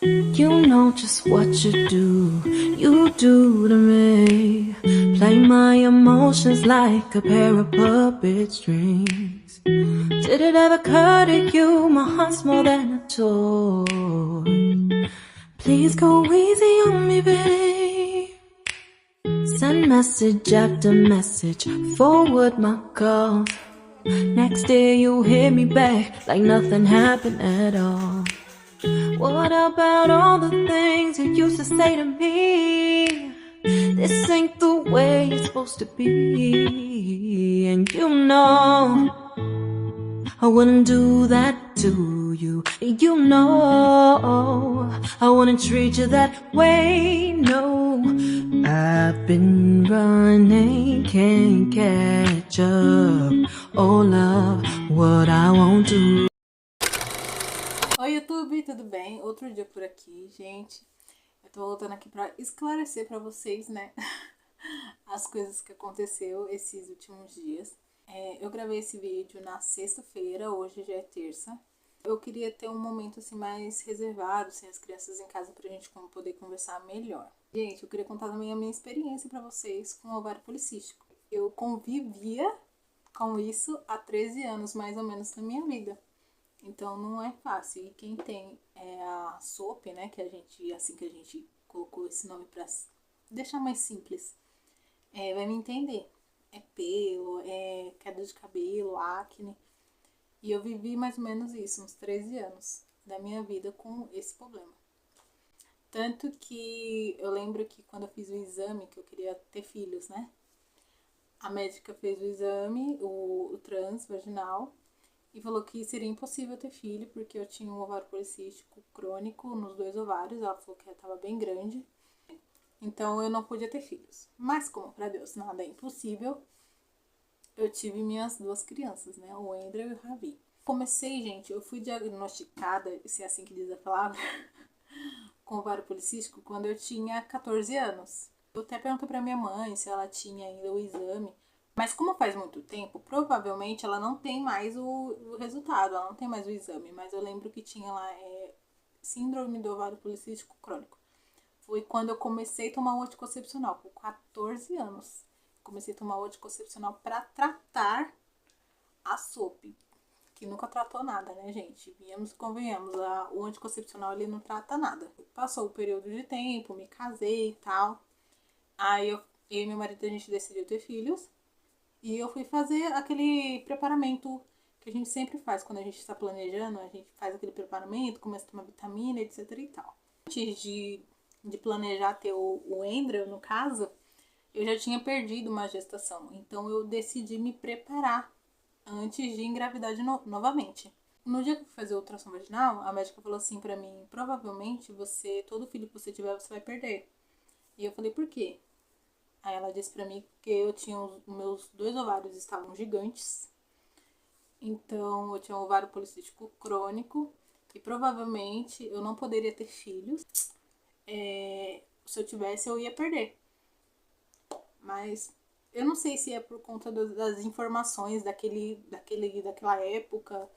You know just what you do to me. Play my emotions like a pair of puppet strings. Did it ever occur to you my heart's more than a toy? Please go easy on me, babe. Send message after message, forward my calls. Next day you hit me back like nothing happened at all. What about all the things you used to say to me? This ain't the way it's supposed to be. And you know I wouldn't do that to you. You know I wouldn't treat you that way, no. I've been running, can't catch up. Oh love, what I won't do. Oi YouTube, tudo bem? Outro dia por aqui, gente. Eu tô voltando aqui pra esclarecer pra vocês, né, as coisas que aconteceu esses últimos dias. Eu gravei esse vídeo na sexta-feira, hoje já é terça. Eu queria ter um momento assim mais reservado, sem as crianças em casa, pra gente poder conversar melhor. Gente, eu queria contar também a minha experiência pra vocês com o ovário policístico. Eu convivia com isso há 13 anos, mais ou menos, na minha vida. Então não é fácil. E quem tem a SOP, né, que a gente colocou esse nome pra deixar mais simples, vai me entender. É pelo, é queda de cabelo, acne. E eu vivi mais ou menos isso, uns 13 anos da minha vida com esse problema. Tanto que eu lembro que quando eu fiz o exame, que eu queria ter filhos, né? A médica fez o exame, o transvaginal, e falou que seria impossível ter filho, porque eu tinha um ovário policístico crônico nos 2 ovários. Ela falou que estava bem grande, então eu não podia ter filhos. Mas como para Deus nada é impossível, eu tive minhas 2 crianças, né, o Andrew e o Ravi. Comecei, gente, eu fui diagnosticada, se é assim que diz a palavra, com ovário policístico quando eu tinha 14 anos. Eu até perguntei pra minha mãe se ela tinha ainda o exame. Mas como faz muito tempo, provavelmente ela não tem mais o resultado, ela não tem mais o exame. Mas eu lembro que tinha lá síndrome do ovário policístico crônico. Foi quando eu comecei a tomar um anticoncepcional, com 14 anos. Comecei a tomar um anticoncepcional para tratar a SOP, que nunca tratou nada, né, gente? Viemos e convenhamos, o anticoncepcional ele não trata nada. Passou o período de tempo, me casei e tal. Aí eu e meu marido, a gente decidiu ter filhos. E eu fui fazer aquele preparamento que a gente sempre faz quando a gente está planejando. A gente faz aquele preparamento, começa a tomar vitamina, etc e tal. Antes de planejar ter o Andrew, no caso, eu já tinha perdido uma gestação. Então eu decidi me preparar antes de engravidar novamente. No dia que eu fui fazer o ultrassom vaginal, a médica falou assim pra mim: provavelmente todo filho que você tiver, você vai perder. E eu falei: por quê? Aí ela disse pra mim que eu tinha os meus 2 ovários estavam gigantes. Então eu tinha um ovário policístico crônico e provavelmente eu não poderia ter filhos. Se eu tivesse, eu ia perder. Mas eu não sei se é por conta das informações daquela época.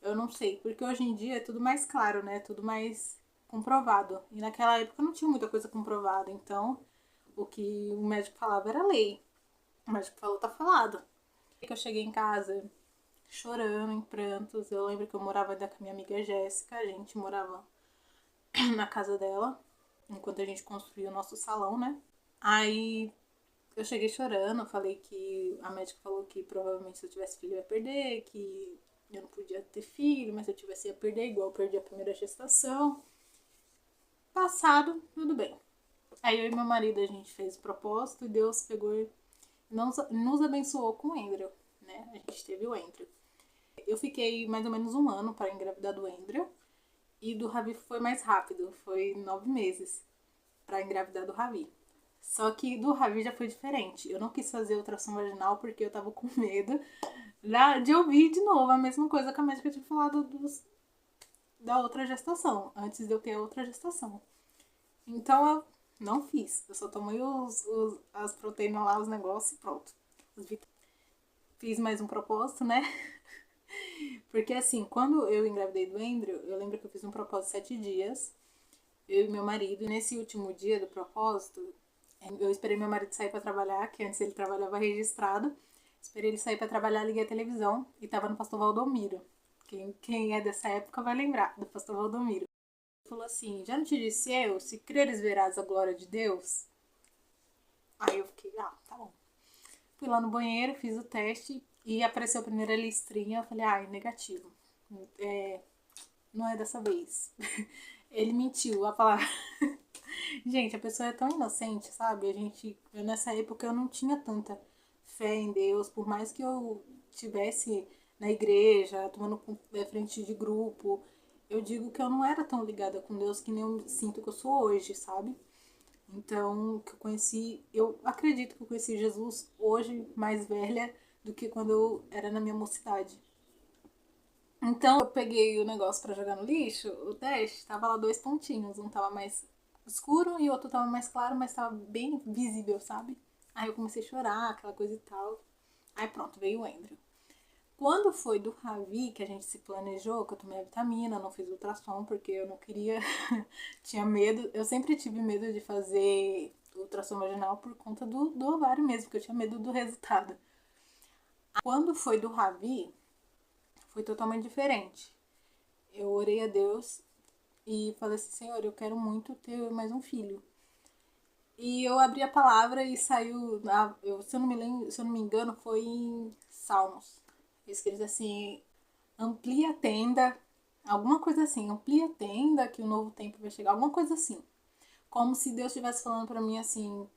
Eu não sei, porque hoje em dia é tudo mais claro, né? Tudo mais comprovado. E naquela época não tinha muita coisa comprovada, então o que o médico falava era lei. O médico falou, tá falado. Eu cheguei em casa chorando, em prantos. Eu lembro que eu morava ainda com a minha amiga Jéssica. A gente morava na casa dela, enquanto a gente construía o nosso salão, né? Aí eu cheguei chorando, falei que a médica falou que provavelmente se eu tivesse filho eu ia perder, que eu não podia ter filho, mas se eu tivesse ia perder, igual eu perdi a primeira gestação. Passado, tudo bem. Aí eu e meu marido, a gente fez o propósito e Deus pegou e nos abençoou com o Andrew, né? A gente teve o Andrew. Eu fiquei mais ou menos 1 ano para engravidar do Andrew e do Ravi foi mais rápido, foi 9 meses para engravidar do Ravi. Só que do Ravi já foi diferente. Eu não quis fazer ultrassom vaginal porque eu tava com medo de ouvir de novo a mesma coisa que a médica tinha falado da outra gestação, antes de eu ter a outra gestação. Então eu não fiz. Eu só tomei as proteínas lá, os negócios e pronto. Fiz mais um propósito, né? Porque assim, quando eu engravidei do Andrew, eu lembro que eu fiz um propósito de 7 dias. eu e meu marido. E nesse último dia do propósito, eu esperei meu marido sair para trabalhar, que antes ele trabalhava registrado. Esperei ele sair para trabalhar, liguei a televisão e tava no pastor Valdomiro. Quem é dessa época vai lembrar do pastor Valdomiro. Ele falou assim: já não te disse eu, se creres verás a glória de Deus? Aí eu fiquei, tá bom. Fui lá no banheiro, fiz o teste e apareceu a primeira listrinha. Eu falei, negativo. Não é dessa vez. Ele mentiu, a palavra. Gente, a pessoa é tão inocente, sabe? Nessa época eu não tinha tanta fé em Deus, por mais que eu tivesse na igreja, tomando frente de grupo, eu digo que eu não era tão ligada com Deus que nem eu sinto que eu sou hoje, sabe? Então, eu acredito que eu conheci Jesus hoje mais velha do que quando eu era na minha mocidade. Então, eu peguei o negócio pra jogar no lixo, o teste, tava lá 2 pontinhos, um tava mais escuro e o outro tava mais claro, mas tava bem visível, sabe? Aí eu comecei a chorar, aquela coisa e tal. Aí pronto, veio o Andrew. Quando foi do Ravi, que a gente se planejou, que eu tomei a vitamina, não fiz ultrassom, porque eu não queria, tinha medo, eu sempre tive medo de fazer ultrassom vaginal por conta do ovário mesmo, porque eu tinha medo do resultado. Quando foi do Ravi, foi totalmente diferente. Eu orei a Deus e falei assim, Senhor, eu quero muito ter mais um filho. E eu abri a palavra e saiu, se eu não me engano, foi em Salmos. Escrito assim, amplia a tenda, alguma coisa assim, amplia a tenda que o novo tempo vai chegar, alguma coisa assim. Como se Deus estivesse falando pra mim assim,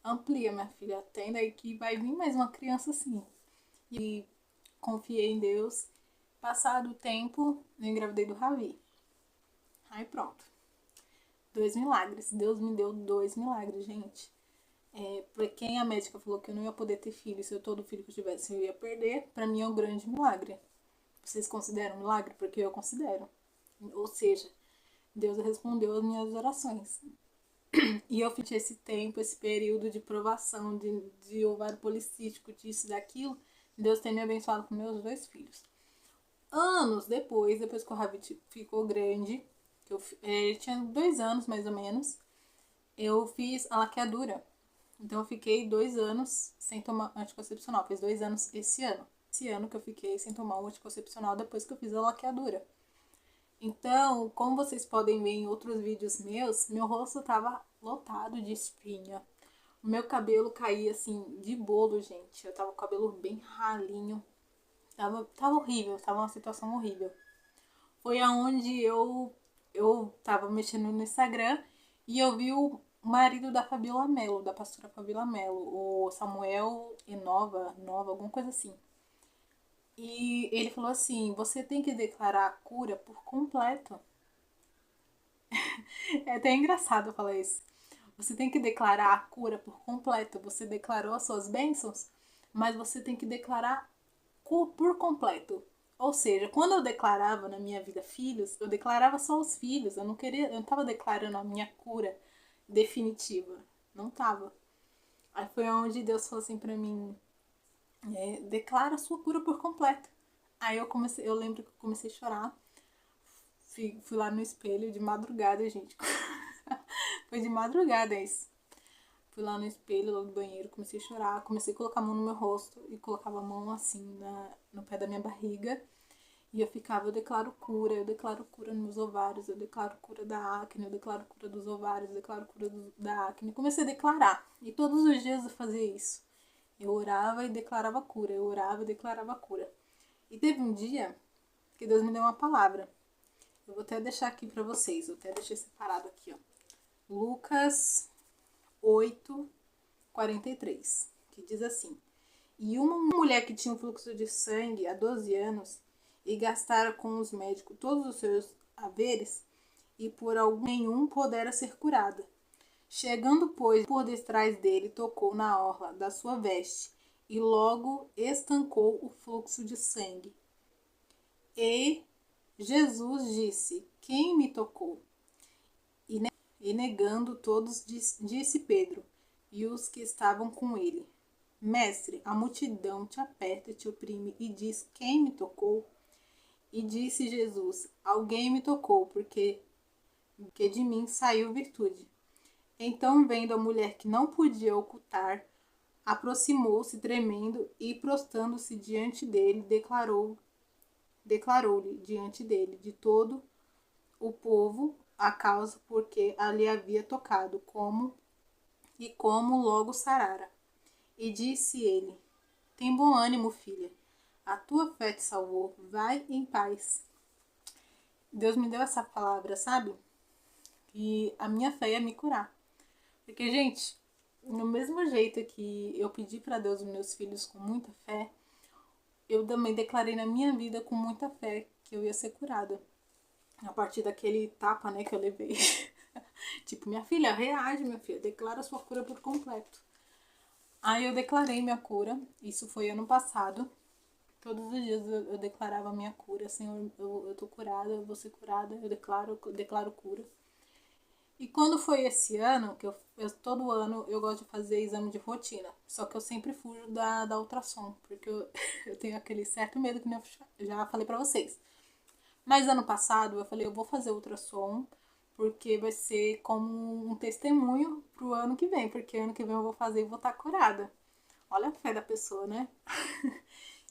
amplia, minha filha, a tenda e que vai vir mais uma criança assim. E confiei em Deus. Passado o tempo, eu engravidei do Ravi. Aí pronto. 2 milagres. Deus me deu 2 milagres, gente. Pra quem a médica falou que eu não ia poder ter filho, se todo filho que eu tivesse eu ia perder, pra mim é um grande milagre. Vocês consideram milagre? Porque eu considero. Ou seja, Deus respondeu as minhas orações. E eu fiz esse tempo, esse período de provação, de ovário policístico, disso, daquilo. Deus tem me abençoado com meus 2 filhos. Anos depois que o Ravi ficou grande, ele tinha 2 anos mais ou menos, eu fiz a laqueadura. Então eu fiquei 2 anos sem tomar anticoncepcional. Fiz 2 anos esse ano. Esse ano que eu fiquei sem tomar um anticoncepcional depois que eu fiz a laqueadura. Então, como vocês podem ver em outros vídeos meus, meu rosto tava lotado de espinha. O meu cabelo caía assim de bolo, gente. Eu tava com o cabelo bem ralinho. Tava horrível, tava uma situação horrível. Foi aonde eu tava mexendo no Instagram e eu vi o marido da Fabiola Mello, da pastora Fabiola Mello, o Samuel Nova, alguma coisa assim. E ele falou assim: você tem que declarar a cura por completo. É até engraçado falar isso. Você tem que declarar a cura por completo. Você declarou as suas bênçãos, mas você tem que declarar por completo. Ou seja, quando eu declarava na minha vida filhos, eu declarava só os filhos. Eu não estava declarando a minha cura definitiva. Não estava. Aí foi onde Deus falou assim pra mim: declara a sua cura por completo. Aí eu lembro que eu comecei a chorar. Fui lá no espelho de madrugada, gente. Foi de madrugada isso. Fui lá no espelho, lá no banheiro, comecei a chorar, comecei a colocar a mão no meu rosto e colocava a mão assim no pé da minha barriga. E eu declaro cura nos meus ovários, eu declaro cura da acne, eu declaro cura dos ovários, eu declaro cura da acne. Comecei a declarar. E todos os dias eu fazia isso. Eu orava e declarava cura, eu orava e declarava cura. E teve um dia que Deus me deu uma palavra. Eu vou até deixar aqui pra vocês, eu até deixei separado aqui, ó. Lucas 8:43, que diz assim: e uma mulher que tinha um fluxo de sangue há 12 anos e gastara com os médicos todos os seus haveres e por algum nenhum pudera ser curada. Chegando, pois, por detrás dele, tocou na orla da sua veste e logo estancou o fluxo de sangue. E Jesus disse: quem me tocou? E negando todos, disse Pedro e os que estavam com ele: mestre, a multidão te aperta, te oprime e diz: quem me tocou? E disse Jesus: alguém me tocou, porque porque de mim saiu virtude. Então, vendo a mulher que não podia ocultar, aproximou-se tremendo e, prostando-se diante dele, declarou-lhe diante dele de todo o povo a causa porque ali havia tocado, como logo sarara. E disse ele: Tem bom ânimo, filha, a tua fé te salvou, vai em paz. Deus me deu essa palavra, sabe? E a minha fé ia me curar. Porque, gente, no mesmo jeito que eu pedi para Deus os meus filhos com muita fé, eu também declarei na minha vida com muita fé que eu ia ser curada. A partir daquele tapa, né, que eu levei. Tipo, minha filha, reage, minha filha, declara sua cura por completo. Aí eu declarei minha cura, isso foi ano passado. Todos os dias eu declarava minha cura, Senhor, eu tô curada, eu vou ser curada, eu declaro cura. E quando foi esse ano, que todo ano eu gosto de fazer exame de rotina, só que eu sempre fujo da ultrassom, porque eu tenho aquele certo medo que eu já falei pra vocês. Mas ano passado eu falei, eu vou fazer ultrassom, porque vai ser como um testemunho pro ano que vem, porque ano que vem eu vou fazer e vou estar curada. Olha a fé da pessoa, né?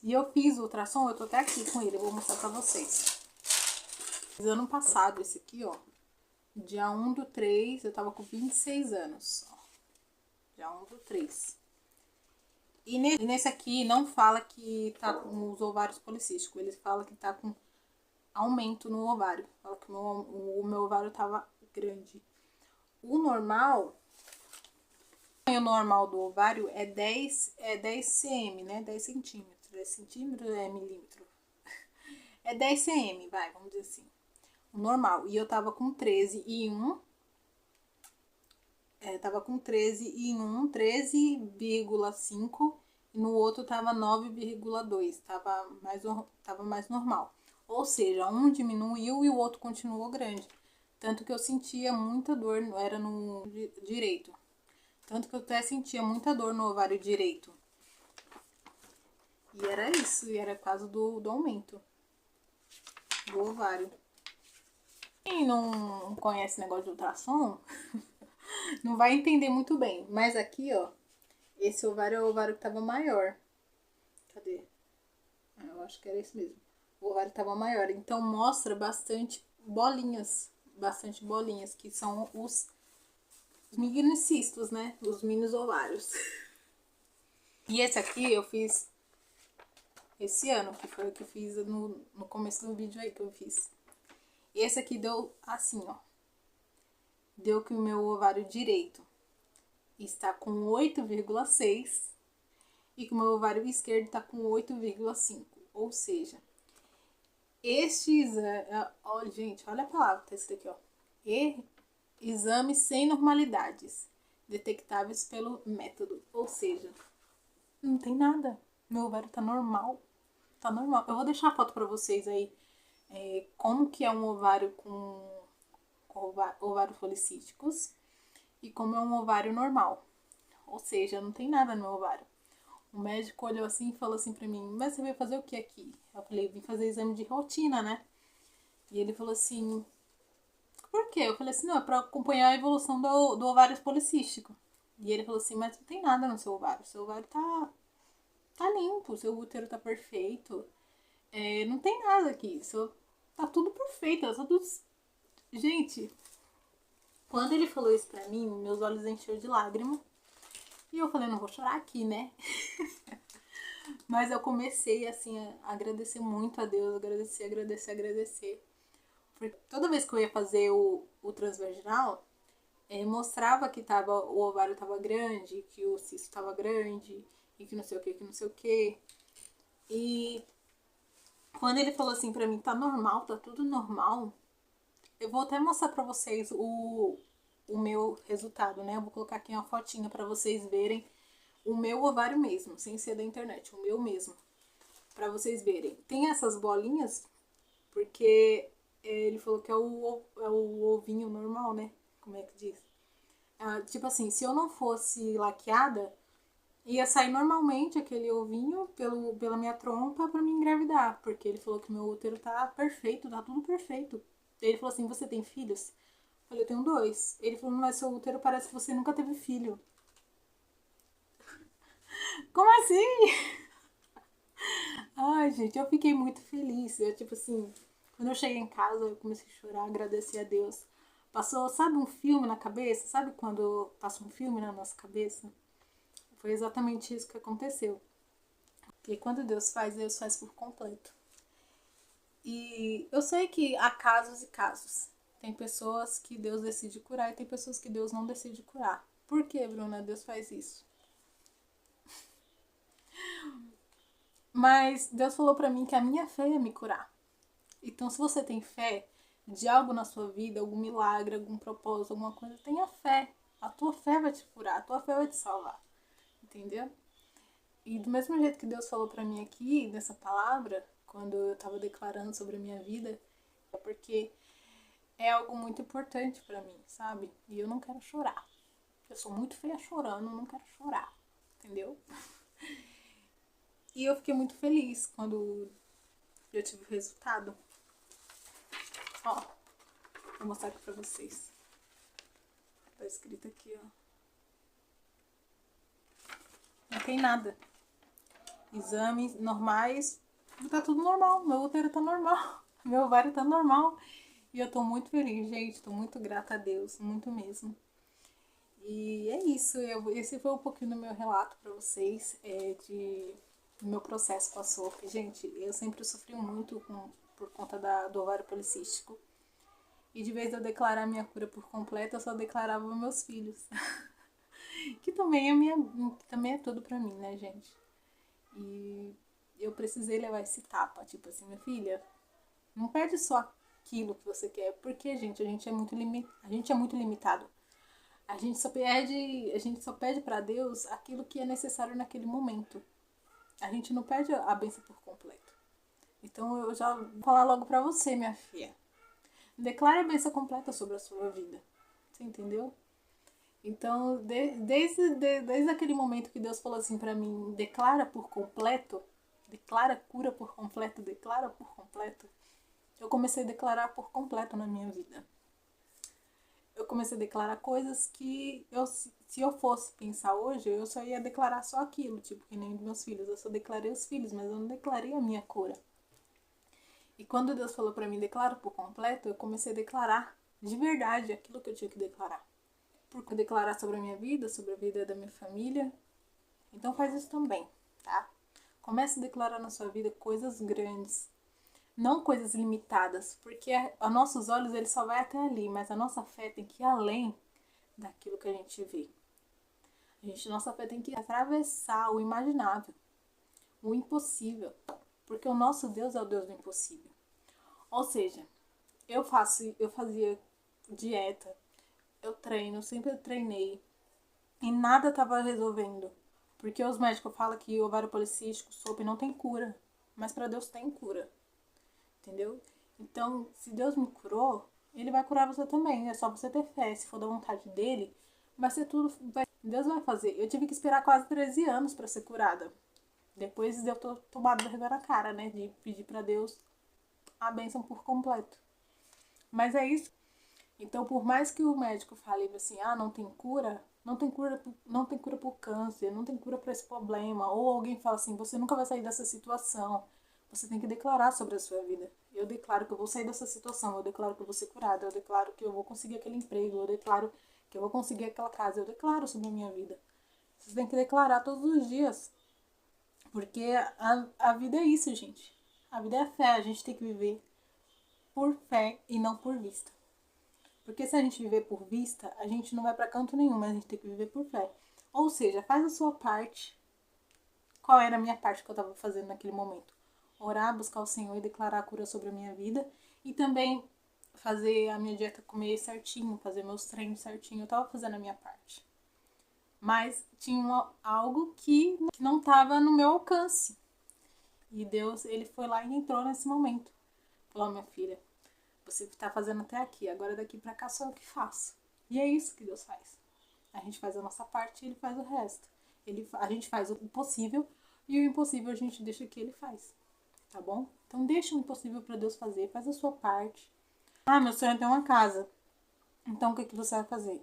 E eu fiz o ultrassom, eu tô até aqui com ele, eu vou mostrar pra vocês. Ano passado, esse aqui, ó, dia 1/3, eu tava com 26 anos, ó. Dia 1/3. E nesse aqui não fala que tá com os ovários policísticos, ele fala que tá com aumento no ovário. Fala que o meu ovário tava grande. O normal, o tamanho normal do ovário é 10 cm, né? 10 centímetros. 10 centímetros é milímetro. É 10 cm, vai, vamos dizer assim. O normal. E eu tava com 13,1. Tava com 13,1, 13,5. E no outro tava 9,2. Tava mais normal. Ou seja, um diminuiu e o outro continuou grande. Tanto que eu sentia muita dor, era no direito. Tanto que eu até sentia muita dor no ovário direito. E era isso, e era por causa do aumento do ovário. Quem não conhece negócio de ultrassom, não vai entender muito bem. Mas aqui, ó, esse ovário é o ovário que tava maior. Cadê? Eu acho que era esse mesmo. O ovário tava maior. Então mostra bastante bolinhas, que são os minicistos, né? Os mini ovários. E esse aqui eu fiz esse ano, que foi o que eu fiz no começo do vídeo aí que eu fiz. Esse aqui deu assim, ó. Deu que o meu ovário direito está com 8,6 e que o meu ovário esquerdo está com 8,5. Ou seja, ó, gente, olha a palavra que tá escrito aqui, ó. Exames sem normalidades detectáveis pelo método. Ou seja, não tem nada. Meu ovário tá normal. Tá normal. Eu vou deixar a foto pra vocês aí. Como que é um ovário com ovários policísticos e como é um ovário normal. Ou seja, não tem nada no meu ovário. O médico olhou assim e falou assim pra mim, mas você veio fazer o que aqui? Eu falei, vim fazer exame de rotina, né? E ele falou assim, por quê? Eu falei assim, não, é pra acompanhar a evolução do ovário policístico. E ele falou assim, mas não tem nada no seu ovário tá limpo, seu útero tá perfeito, não tem nada aqui, tá tudo perfeito, tá tudo... Gente, quando ele falou isso pra mim, meus olhos encheu de lágrima. E eu falei, não vou chorar aqui, né? Mas eu comecei, assim, a agradecer muito a Deus, agradecer. Porque toda vez que eu ia fazer o transvaginal, mostrava que o ovário tava grande, que o cisto tava grande, e que não sei o que. E quando ele falou assim pra mim, tá normal, tá tudo normal, eu vou até mostrar pra vocês o meu resultado, né? Eu vou colocar aqui uma fotinha pra vocês verem o meu ovário mesmo, sem ser da internet, o meu mesmo. Pra vocês verem. Tem essas bolinhas, porque ele falou que é o ovinho normal, né? Como é que diz? Tipo assim, se eu não fosse laqueada, ia sair normalmente aquele ovinho pela minha trompa pra me engravidar. Porque ele falou que meu útero tá perfeito, tá tudo perfeito. Ele falou assim, você tem filhos? Falei, eu tenho 2. Ele falou, mas seu útero parece que você nunca teve filho. Como assim? Ai, gente, eu fiquei muito feliz. Eu, tipo assim, quando eu cheguei em casa, eu comecei a chorar, agradecer a Deus. Passou, sabe, um filme na cabeça? Sabe quando passa um filme na nossa cabeça? Foi exatamente isso que aconteceu. E quando Deus faz por completo. E eu sei que há casos e casos. Tem pessoas que Deus decide curar e tem pessoas que Deus não decide curar. Por que, Bruna, Deus faz isso? Mas Deus falou pra mim que a minha fé ia me curar. Então, se você tem fé de algo na sua vida, algum milagre, algum propósito, alguma coisa, tenha fé. A tua fé vai te curar, a tua fé vai te salvar. Entendeu? E do mesmo jeito que Deus falou pra mim aqui, nessa palavra, quando eu tava declarando sobre a minha vida, é porque é algo muito importante pra mim, sabe? E eu não quero chorar. Eu sou muito feia chorando, não quero chorar. Entendeu? E eu fiquei muito feliz quando eu tive o resultado. Ó, vou mostrar aqui pra vocês. Tá escrito aqui, ó. Não tem nada. Exames normais. Tá tudo normal. Meu útero tá normal. Meu ovário tá normal. E eu tô muito feliz, gente. Tô muito grata a Deus. Muito mesmo. E é isso. Esse foi um pouquinho do meu relato pra vocês. Do meu processo com a SOP. Gente, eu sempre sofri muito por conta do ovário policístico. E de vez de eu declarar minha cura por completo, eu só declarava meus filhos. Que também é tudo pra mim, né, gente? E eu precisei levar esse tapa, tipo assim, minha filha, não perde só aquilo que você quer, porque, gente, a gente é muito limitado. A gente só pede para Deus aquilo que é necessário naquele momento. A gente não pede a bênção por completo. Então eu já vou falar logo pra você, minha filha. Declare a bênção completa sobre a sua vida. Você entendeu? Então, desde aquele momento que Deus falou assim pra mim, declara por completo, declara cura por completo, declara por completo, eu comecei a declarar por completo na minha vida. Eu comecei a declarar coisas que se eu fosse pensar hoje, eu só ia declarar só aquilo, tipo que nem dos meus filhos. Eu só declarei os filhos, mas eu não declarei a minha cura. E quando Deus falou pra mim, declara por completo, eu comecei a declarar de verdade aquilo que eu tinha que declarar. Porque declarar sobre a minha vida, sobre a vida da minha família. Então faz isso também, tá? Comece a declarar na sua vida coisas grandes, não coisas limitadas, porque a nossos olhos ele só vai até ali, mas a nossa fé tem que ir além daquilo que a gente vê. Nossa fé tem que atravessar o imaginável, o impossível, porque o nosso Deus é o Deus do impossível. Ou seja, eu fazia dieta, eu treino, eu sempre treinei e nada tava resolvendo. Porque os médicos falam que ovário policístico, SOP não tem cura, mas para Deus tem cura. Entendeu? Então, se Deus me curou, ele vai curar você também. É só você ter fé. Se for da vontade dele, vai ser tudo. Deus vai fazer. Eu tive que esperar quase 13 anos para ser curada. Depois eu tô tomada vergonha na cara, né? De pedir para Deus a bênção por completo. Mas é isso. Então, por mais que o médico fale assim, ah, não tem cura, não tem cura por câncer, não tem cura para esse problema, ou alguém fala assim, você nunca vai sair dessa situação. Você tem que declarar sobre a sua vida. Eu declaro que eu vou sair dessa situação, eu declaro que eu vou ser curada, eu declaro que eu vou conseguir aquele emprego, eu declaro que eu vou conseguir aquela casa, eu declaro sobre a minha vida. Você tem que declarar todos os dias. Porque a vida é isso, gente. A vida é a fé, a gente tem que viver por fé e não por vista. Porque se a gente viver por vista, a gente não vai pra canto nenhum, mas a gente tem que viver por fé. Ou seja, faz a sua parte. Qual era a minha parte que eu tava fazendo naquele momento? Orar, buscar o Senhor e declarar a cura sobre a minha vida. E também fazer a minha dieta comer certinho, fazer meus treinos certinho. Eu tava fazendo a minha parte. Mas tinha algo que não tava no meu alcance. E Deus, ele foi lá e entrou nesse momento. Falou, minha filha, você está fazendo até aqui, agora daqui pra cá sou eu que faço. E é isso que Deus faz. A gente faz a nossa parte e ele faz o resto. A gente faz o possível e o impossível a gente deixa que ele faz. Tá bom? Então deixa o impossível para Deus fazer, faz a sua parte. Ah, meu sonho é ter uma casa. Então, o que você vai fazer?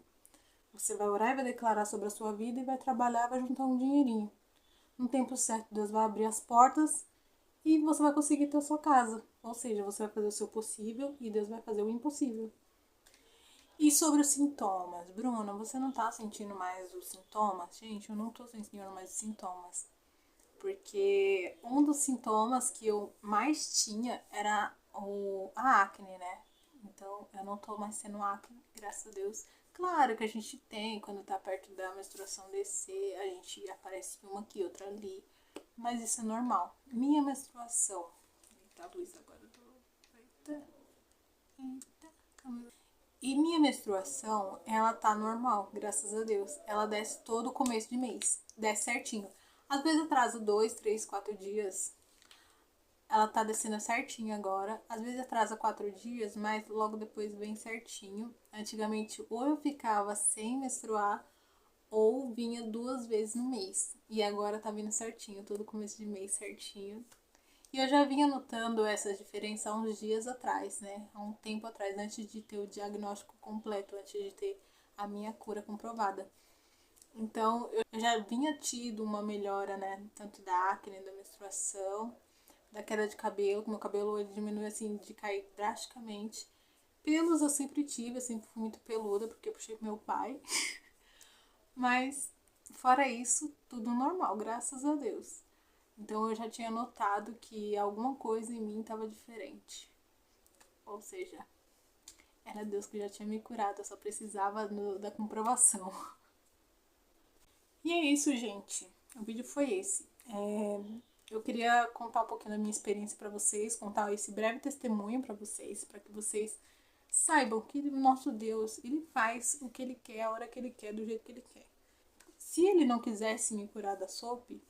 Você vai orar e vai declarar sobre a sua vida e vai trabalhar, vai juntar um dinheirinho. No tempo certo, Deus vai abrir as portas e você vai conseguir ter a sua casa. Ou seja, você vai fazer o seu possível e Deus vai fazer o impossível. E sobre os sintomas? Bruna, você não tá sentindo mais os sintomas? Gente, eu não tô sentindo mais os sintomas. Porque um dos sintomas que eu mais tinha era a acne, né? Então, eu não tô mais tendo acne, graças a Deus. Claro que a gente tem, quando tá perto da menstruação descer, a gente aparece uma aqui, outra ali. Mas isso é normal. Minha menstruação... Eita, a luz agora. E minha menstruação, ela tá normal, graças a Deus. Ela desce todo começo de mês. Desce certinho. Às vezes atrasa 2, 3, 4 dias. Ela tá descendo certinho agora. Às vezes atrasa 4 dias, mas logo depois vem certinho. Antigamente, ou eu ficava sem menstruar, ou vinha 2 vezes no mês. E agora tá vindo certinho, todo começo de mês certinho. E eu já vinha notando essa diferença há uns dias atrás, né? Há um tempo atrás, antes de ter o diagnóstico completo, antes de ter a minha cura comprovada. Então, eu já vinha tido uma melhora, né? Tanto da acne, da menstruação, da queda de cabelo. Meu cabelo ele diminui, assim, de cair drasticamente. Pelos eu sempre tive, eu sempre fui muito peluda, porque eu puxei pro meu pai. Mas, fora isso, tudo normal, graças a Deus. Então eu já tinha notado que alguma coisa em mim estava diferente. Ou seja, era Deus que já tinha me curado, eu só precisava da comprovação. E é isso, gente. O vídeo foi esse. Eu queria contar um pouquinho da minha experiência para vocês, contar esse breve testemunho para que vocês saibam que o nosso Deus, ele faz o que ele quer, a hora que ele quer, do jeito que ele quer. Se ele não quisesse me curar da SOP,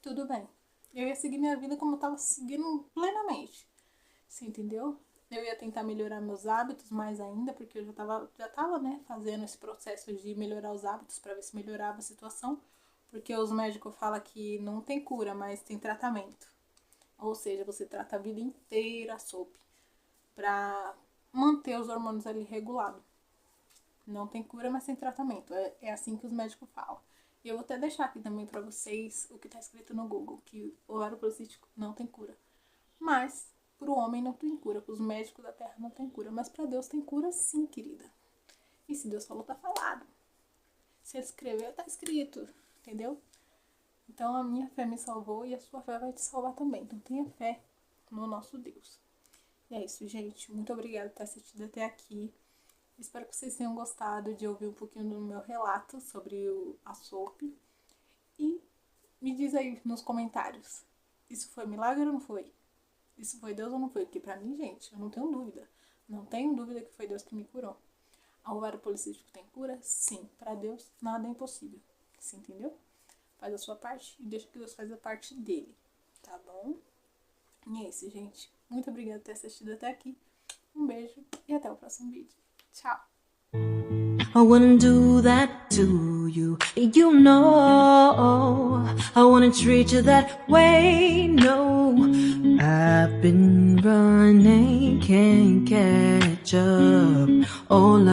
tudo bem. Eu ia seguir minha vida como eu tava seguindo plenamente. Você entendeu? Eu ia tentar melhorar meus hábitos mais ainda, porque eu já tava, né, fazendo esse processo de melhorar os hábitos para ver se melhorava a situação. Porque os médicos falam que não tem cura, mas tem tratamento. Ou seja, você trata a vida inteira a SOP pra manter os hormônios ali regulados. Não tem cura, mas tem tratamento. É assim que os médicos falam. E eu vou até deixar aqui também pra vocês o que tá escrito no Google, que o ovário policístico não tem cura. Mas, pro homem não tem cura, pros médicos da terra não tem cura. Mas pra Deus tem cura sim, querida. E se Deus falou, tá falado. Se ele escreveu, tá escrito. Entendeu? Então a minha fé me salvou e a sua fé vai te salvar também. Então tenha fé no nosso Deus. E é isso, gente. Muito obrigada por ter assistido até aqui. Espero que vocês tenham gostado de ouvir um pouquinho do meu relato sobre a SOP. E me diz aí nos comentários. Isso foi milagre ou não foi? Isso foi Deus ou não foi? Porque pra mim, gente, eu não tenho dúvida. Não tenho dúvida que foi Deus que me curou. A ovário policístico tem cura? Sim. Pra Deus, nada é impossível. Você entendeu? Faz a sua parte e deixa que Deus faz a parte dele. Tá bom? E é isso, gente. Muito obrigada por ter assistido até aqui. Um beijo e até o próximo vídeo. Tchau! I wouldn't do that to you, you know. I wouldn't treat you that way, no. I've been running, can't catch up. Oh, love.